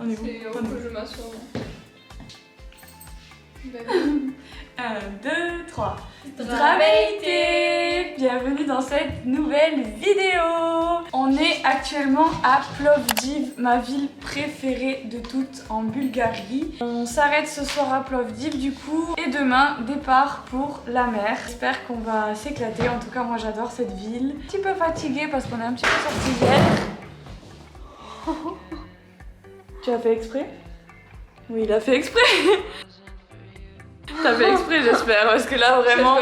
On est où? C'est au que je m'assois. 1, 2, 3. Zdravейте! Bienvenue dans cette nouvelle vidéo. On est actuellement à Plovdiv, ma ville préférée de toutes en Bulgarie. On s'arrête ce soir à Plovdiv du coup et demain départ pour la mer. J'espère qu'on va s'éclater, en tout cas moi j'adore cette ville. Un petit peu fatiguée parce qu'on est un petit peu sorti hier. Tu as fait exprès? Oui, il a fait exprès. T'as fait exprès j'espère, parce que là vraiment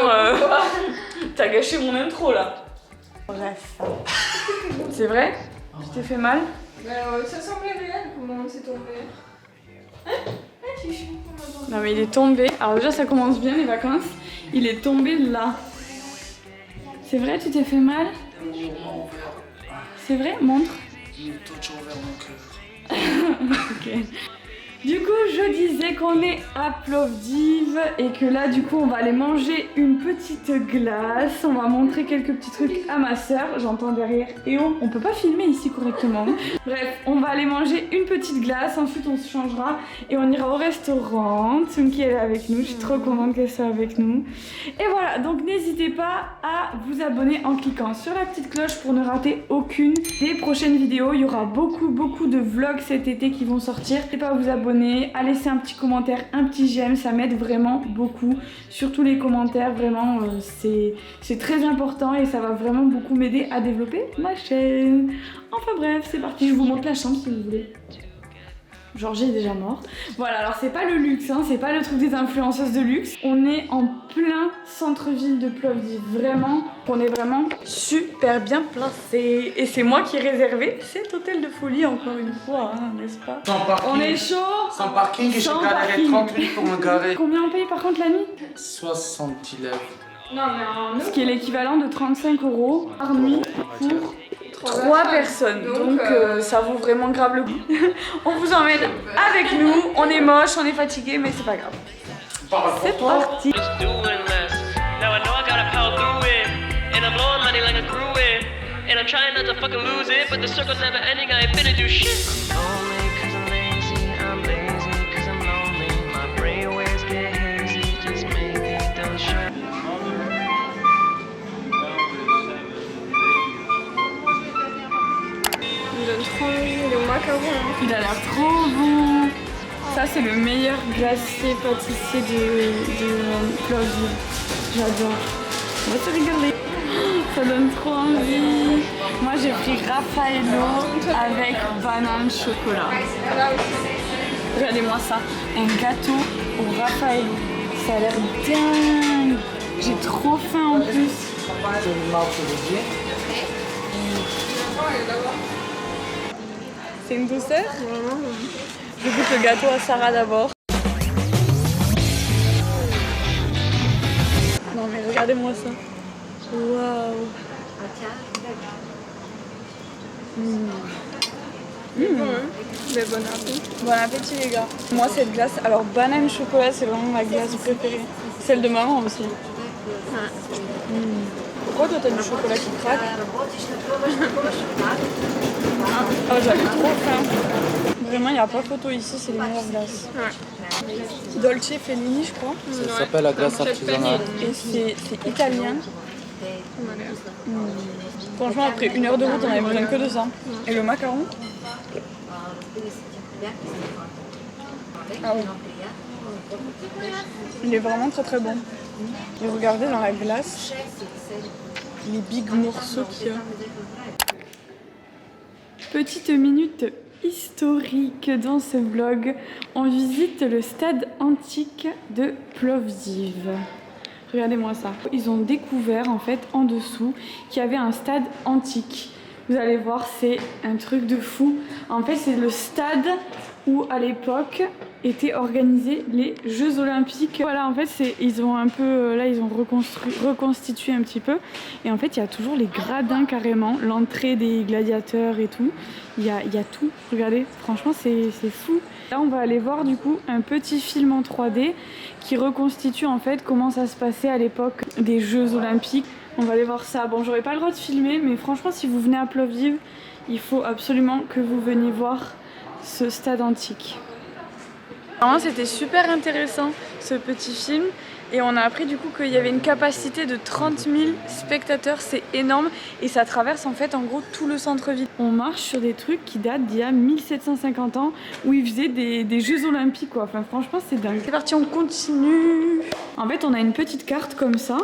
t'as gâché mon intro là. Bref. C'est vrai? Tu t'es fait mal? Ça semblait réel comment c'est tombé. Non mais il est tombé, alors déjà ça commence bien les vacances, il est tombé là. C'est vrai, tu t'es fait mal? C'est vrai? Montre. Ok. Du coup, je disais qu'on est à Plovdiv et que là, du coup, on va aller manger une petite glace. On va montrer quelques petits trucs à ma soeur. J'entends derrière. Et on peut pas filmer ici correctement. Bref, on va aller manger une petite glace. Ensuite, on se changera et on ira au restaurant. Tsunki, elle est avec nous. Je suis trop contente qu'elle soit avec nous. Et voilà, donc n'hésitez pas à vous abonner en cliquant sur la petite cloche pour ne rater aucune des prochaines vidéos. Il y aura beaucoup de vlogs cet été qui vont sortir. N'hésitez pas à vous abonner, à laisser un petit commentaire, un petit j'aime, ça m'aide vraiment beaucoup. Surtout les commentaires, vraiment c'est très important et ça va vraiment beaucoup m'aider à développer ma chaîne. Enfin bref, c'est parti, je vous montre la chambre si vous voulez. Georgie est déjà mort. Voilà, alors c'est pas le luxe, hein, c'est pas le truc des influenceuses de luxe. On est en plein centre-ville de Plovdiv, vraiment. On est vraiment super bien placé. Et c'est moi qui ai réservé cet hôtel de folie encore une fois, hein, n'est-ce pas? Sans parking. On est chaud. Sans parking et Sans je galérais parking. 30 minutes pour me garer. Combien on paye par contre la nuit? 60 000 €. Non, mais en Ce qui est l'équivalent de 35 € par nuit pour 3 personnes, donc ça vaut vraiment grave le coup. On vous emmène avec nous, on est moche, on est fatigué, mais c'est pas grave. C'est parti. Il a l'air trop bon. Ça c'est le meilleur glacier pâtissier de Plovdiv. J'adore. On va se regarder. Ça donne trop envie. Moi j'ai pris Raffaello avec banane chocolat. Regardez-moi ça. Un gâteau au Raffaello. Ça a l'air dingue. J'ai trop faim en plus. C'est une douceur? Je goûte le gâteau à Sarah d'abord. Non mais regardez-moi ça. Waouh. Mais bon appétit. Bon appétit les gars. Moi cette glace, alors banane chocolat c'est vraiment ma glace préférée. Celle de maman aussi. Pourquoi toi t'as du chocolat qui craque? Oh j'avais trop faim. Vraiment il n'y a pas photo ici, c'est les meilleures glaces. Ouais. Dolce Fellini je crois. Ça s'appelle la glace artisanale. Et c'est italien. Franchement après 1 heure de route on avait besoin que de ça. Et le macaron? Ah oui. Il est vraiment très bon. Et regardez dans la glace les big morceaux qu'il y a. Petite minute historique dans ce vlog. On visite le stade antique de Plovdiv. Regardez-moi ça. Ils ont découvert en fait en dessous qu'il y avait un stade antique. Vous allez voir, c'est un truc de fou. En fait, c'est le stade où à l'époque étaient organisés les Jeux Olympiques. Voilà, en fait, ils ont un peu, là, ils ont reconstitué un petit peu. Et en fait, il y a toujours les gradins carrément, l'entrée des gladiateurs et tout. Il y a tout. Regardez, franchement, c'est fou. Là, on va aller voir du coup un petit film en 3D qui reconstitue en fait comment ça se passait à l'époque des Jeux Olympiques. On va aller voir ça. Bon, j'aurais pas le droit de filmer, mais franchement, si vous venez à Plovdiv, il faut absolument que vous veniez voir ce stade antique. Vraiment c'était super intéressant ce petit film et on a appris du coup qu'il y avait une capacité de 30 000 spectateurs, c'est énorme et ça traverse en fait en gros tout le centre-ville. On marche sur des trucs qui datent d'il y a 1750 ans où ils faisaient des Jeux Olympiques quoi, enfin franchement c'est dingue. C'est parti, on continue. En fait on a une petite carte comme ça.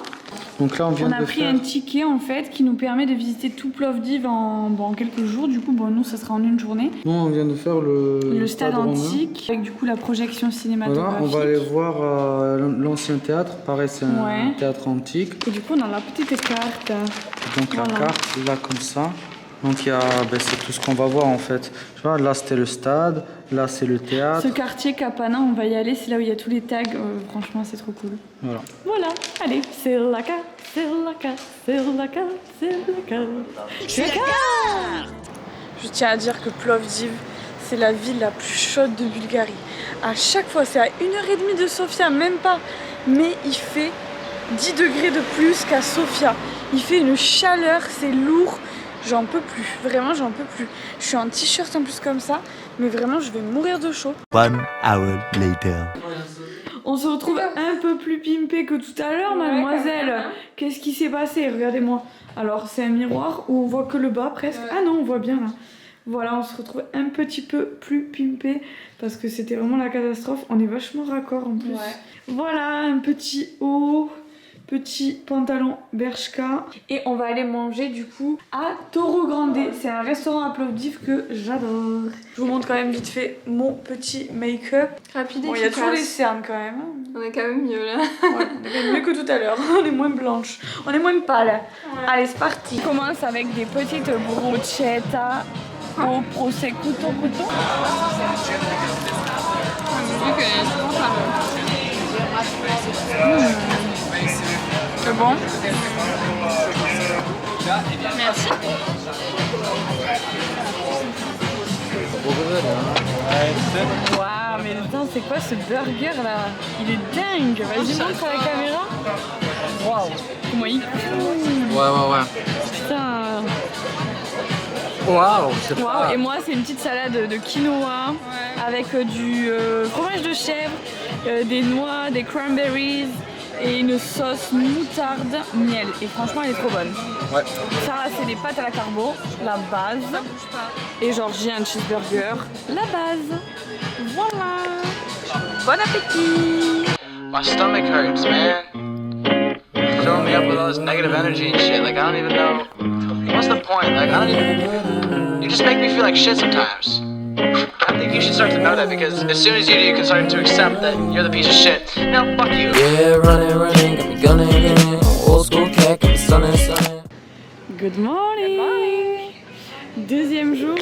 Donc là on a pris un ticket en fait qui nous permet de visiter tout Plovdiv en quelques jours. Du coup bon nous ça sera en une journée. Nous on vient de faire le stade antique avec du coup la projection cinématographique. Voilà, on va aller voir l'ancien théâtre. Pareil c'est un théâtre antique. Et du coup on a la petite carte. Donc la carte là comme ça. Donc il y a, c'est tout ce qu'on va voir en fait. Tu vois, là c'était le stade, là c'est le théâtre. Ce quartier Kapana, on va y aller, c'est là où il y a tous les tags. Franchement c'est trop cool. Voilà. Voilà, allez, c'est la carte, c'est la carte, c'est la carte, c'est la carte. C'est la carte. Je tiens à dire que Plovdiv, c'est la ville la plus chaude de Bulgarie. À chaque fois, c'est à 1h30 de Sofia, même pas. Mais il fait 10 degrés de plus qu'à Sofia. Il fait une chaleur, c'est lourd. J'en peux plus, vraiment j'en peux plus. Je suis en t-shirt en plus comme ça, mais vraiment je vais mourir de chaud. 1 hour later. On se retrouve un peu plus pimpé que tout à l'heure, mademoiselle. Qu'est-ce qui s'est passé? Regardez-moi. Alors c'est un miroir où on voit que le bas presque. Ah non, on voit bien là. Voilà, on se retrouve un petit peu plus pimpé parce que c'était vraiment la catastrophe. On est vachement raccord en plus. Voilà, un petit haut. Petit pantalon Bershka et on va aller manger du coup à Toro Grande. C'est un restaurant à Plovdiv que j'adore. Je vous montre quand même vite fait mon petit make-up. Rapide et bon, il y a toujours les cernes quand même. On est quand même mieux là. Ouais, on est mieux que tout à l'heure. On est moins blanche. On est moins pâle. Ouais. Allez, c'est parti. On commence avec des petites bruschetta au prosecco couteau. C'est bon. Merci. Waouh, mais putain, c'est quoi ce burger là? Il est dingue. Vas-y, montre à la caméra. Waouh, comment il coule. Ouais. Putain. Waouh, c'est pas... Et moi, c'est une petite salade de quinoa avec du fromage de chèvre, des noix, des cranberries et une sauce moutarde miel. Et franchement, elle est trop bonne. Ouais. Ça, c'est des pâtes à la carbo, la base. Et genre, j'ai un cheeseburger, la base. Voilà. Bon appétit. My stomach hurts, man. Filling me up with all this negative energy and shit. Like, I don't even know. What's the point? Like, I don't even... You just make me feel like shit sometimes. I think you should start to know that because as soon as you do, you can start to accept that you're the piece of shit. Now, fuck you. Yeah, running, got me gunning. Old school cat, got me stunning. Good morning. Deuxième jour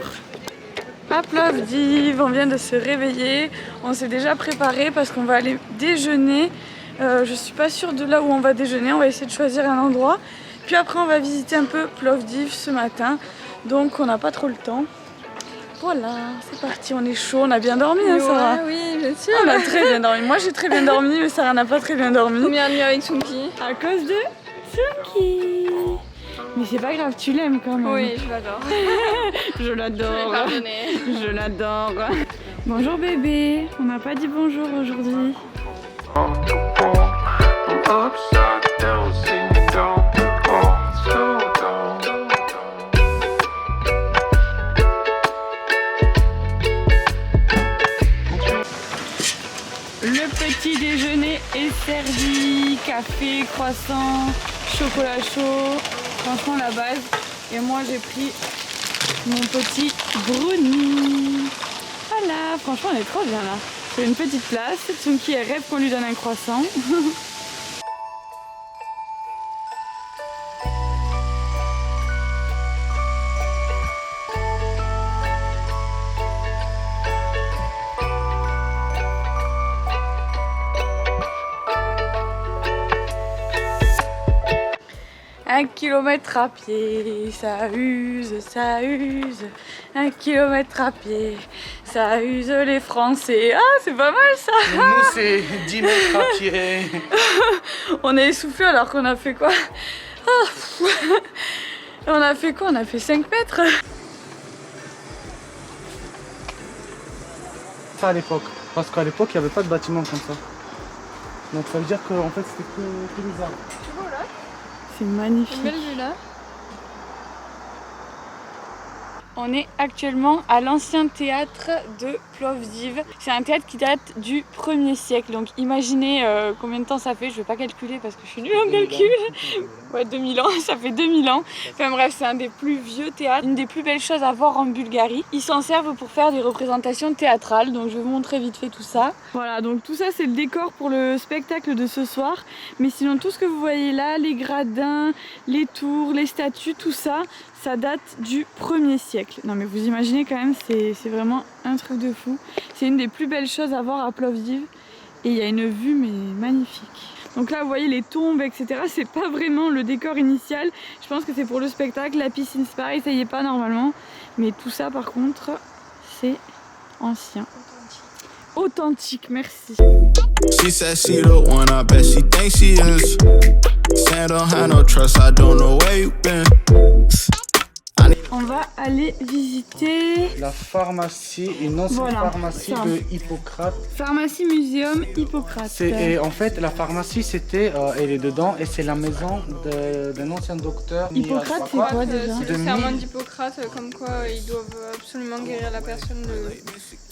à Plovdiv. On vient de se réveiller. On s'est déjà préparé parce qu'on va aller déjeuner. Je suis pas sûre de là où on va déjeuner. On va essayer de choisir un endroit. Puis après, on va visiter un peu Plovdiv ce matin. Donc, on n'a pas trop le temps. Voilà, c'est parti, on est chaud, on a bien dormi, hein, Sarah? Oui, bien sûr. On a très bien dormi. Moi, j'ai très bien dormi, mais Sarah n'a pas très bien dormi. Combien de nuits avec Sunki? À cause de Sunki. Mais c'est pas grave, tu l'aimes quand même. Oui, je l'adore. Je l'adore. Pardonnez. Je l'adore. Bonjour bébé. On n'a pas dit bonjour aujourd'hui. Le petit déjeuner est servi. Café, croissant, chocolat chaud. Franchement la base. Et moi j'ai pris mon petit brownie. Voilà, franchement on est trop bien là. C'est une petite place. Tsunki elle rêve qu'on lui donne un croissant. Un kilomètre à pied, ça use, ça use. 1 kilomètre à pied, ça use les Français. Ah, c'est pas mal ça. Nous, c'est 10 mètres à pied. On est essoufflé alors qu'on a fait quoi? On a fait quoi? On a fait 5 mètres. Ça à l'époque. Parce qu'à l'époque, il n'y avait pas de bâtiment comme ça. Donc ça veut dire qu'en fait, c'était que des arbres. Tu vois là? C'est magnifique. Une belle vue là. On est actuellement à l'ancien théâtre de Plovdiv. C'est un théâtre qui date du 1er siècle. Donc imaginez combien de temps ça fait. Je ne vais pas calculer parce que je suis nulle en calcul. Ouais, 2000 ans, ça fait 2000 ans. Enfin bref, c'est un des plus vieux théâtres, une des plus belles choses à voir en Bulgarie. Ils s'en servent pour faire des représentations théâtrales. Donc je vais vous montrer vite fait tout ça. Voilà, donc tout ça c'est le décor pour le spectacle de ce soir. Mais sinon tout ce que vous voyez là, les gradins, les tours, les statues, tout ça, ça date du 1er siècle. Non mais vous imaginez quand même, c'est vraiment un truc de fou. C'est une des plus belles choses à voir à Plovdiv. Et il y a une vue mais magnifique. Donc là vous voyez les tombes etc. C'est pas vraiment le décor initial. Je pense que c'est pour le spectacle. La piscine c'est pareil, ça y est pas normalement. Mais tout ça par contre c'est ancien. Authentique, merci. She said she the one, I bet she thinks she is. Saying don't have no trust, I don't know where you been. On va aller visiter la pharmacie, une ancienne pharmacie de Hippocrate. Pharmacie Muséum Hippocrate. Et en fait, la pharmacie, c'était, elle est dedans, et c'est la maison d'un ancien docteur. Hippocrate, c'est quoi déjà? C'est le serment d'Hippocrate, comme quoi ils doivent absolument guérir la personne,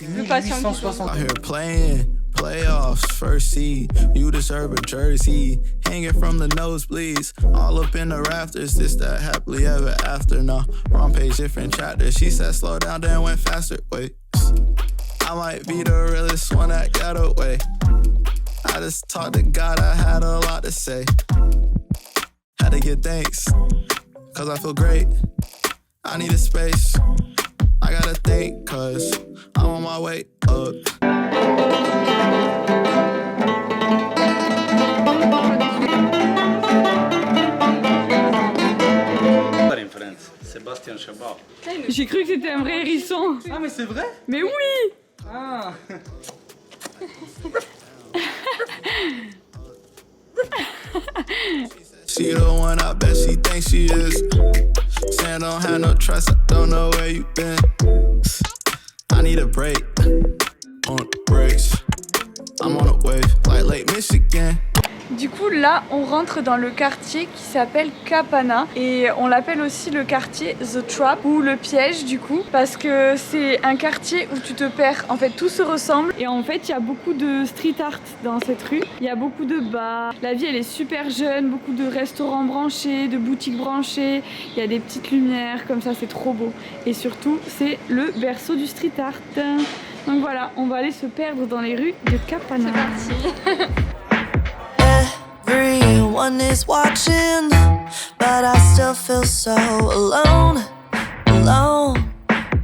le patient qui soit. Out here playing playoffs, first seed. You deserve a jersey, hanging from the nosebleeds, all up in the rafters. This that happily ever after. Now wrong page, different chapter. She said slow down, then went faster. Wait, I might be the realest one that got away. I just talked to God, I had a lot to say. Had to get thanks, cause I feel great. I need a space, I gotta think, cause I'm on my way up. Sébastien Chabot. J'ai cru que c'était un vrai hérisson. Ah mais c'est vrai? Mais oui. Ah. She the one, I bet she thinks she is. Saying don't have no trust, I don't know where you been. I need a break, on the brakes. I'm on a wave, like Lake Michigan. Du coup là on rentre dans le quartier qui s'appelle Kapana et on l'appelle aussi le quartier The Trap ou le piège du coup parce que c'est un quartier où tu te perds, en fait tout se ressemble et en fait il y a beaucoup de street art dans cette rue, il y a beaucoup de bars, la vie elle est super jeune, beaucoup de restaurants branchés, de boutiques branchées, il y a des petites lumières comme ça, c'est trop beau et surtout c'est le berceau du street art. Donc voilà, on va aller se perdre dans les rues de Kapana. C'est parti. Everyone is watching, but I still feel so alone, alone,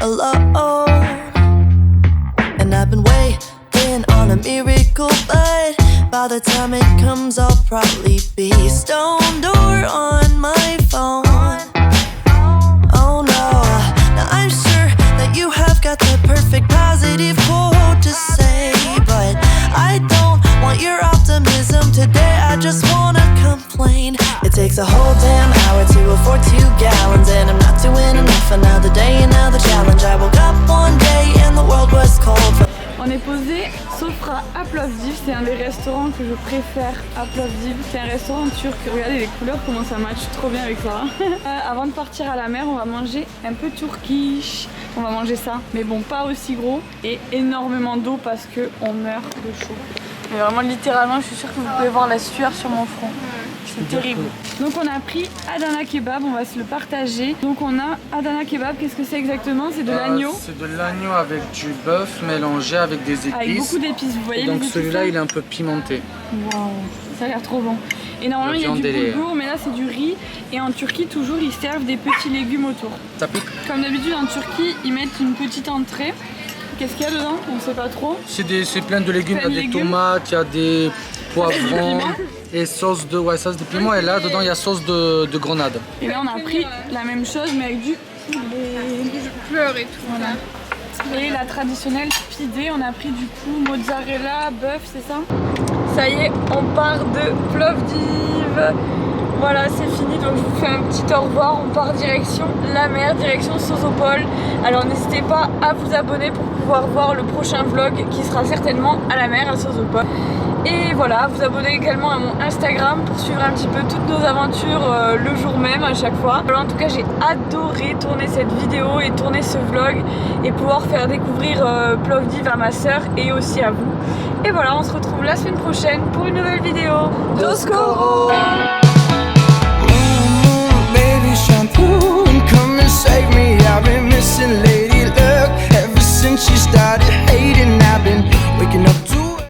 alone. And I've been waiting on a miracle, but by the time it comes I'll probably be stoned or on my phone. Oh no, now I'm sure that you have got the perfect positive quote to say, but I don't want your optimism today, I just wanna complain. It takes a whole damn hour to afford 2 gallons, and I'm not doing enough another day, another challenge. I woke up one day and the world was cold. On est posé Sofra à Plovdiv, c'est un des restaurants que je préfère à Plovdiv. C'est un restaurant turc, regardez les couleurs comment ça match trop bien avec ça. Avant de partir à la mer, on va manger un peu turkish. On va manger ça, mais bon pas aussi gros et énormément d'eau parce que on meurt de chaud. Mais vraiment littéralement, je suis sûre que vous pouvez voir la sueur sur mon front. C'est terrible. Donc on a pris Adana Kebab, on va se le partager. Donc on a Adana Kebab, qu'est-ce que c'est exactement? C'est de l'agneau. C'est de l'agneau avec du bœuf mélangé avec des épices. Avec beaucoup d'épices, vous voyez. Et donc celui-là il est un peu pimenté. Waouh, ça a l'air trop bon. Et normalement il y a du boulgour, mais là c'est du riz. Et en Turquie toujours ils servent des petits légumes autour. Ça pique. Comme d'habitude en Turquie ils mettent une petite entrée. Qu'est-ce qu'il y a dedans? On ne sait pas trop. C'est plein de légumes, il y a des tomates, il y a des poivrons et sauce de piment. Et là dedans il y a sauce de grenade. Et là on a pris la même chose mais avec du poulet. Je pleure et tout. Voilà. Et la traditionnelle pidée, on a pris du coup mozzarella, bœuf, c'est ça? Ça y est, on part de Plovdiv. Voilà, c'est fini, donc je vous fais un petit au revoir. On part direction la mer, direction Sozopol. Alors n'hésitez pas à vous abonner pour pouvoir voir le prochain vlog qui sera certainement à la mer, à Sozopol. Et voilà, vous abonnez également à mon Instagram pour suivre un petit peu toutes nos aventures le jour même à chaque fois. Alors, en tout cas, j'ai adoré tourner cette vidéo et tourner ce vlog et pouvoir faire découvrir Plovdiv à ma soeur et aussi à vous. Et voilà, on se retrouve la semaine prochaine pour une nouvelle vidéo. Do skoro!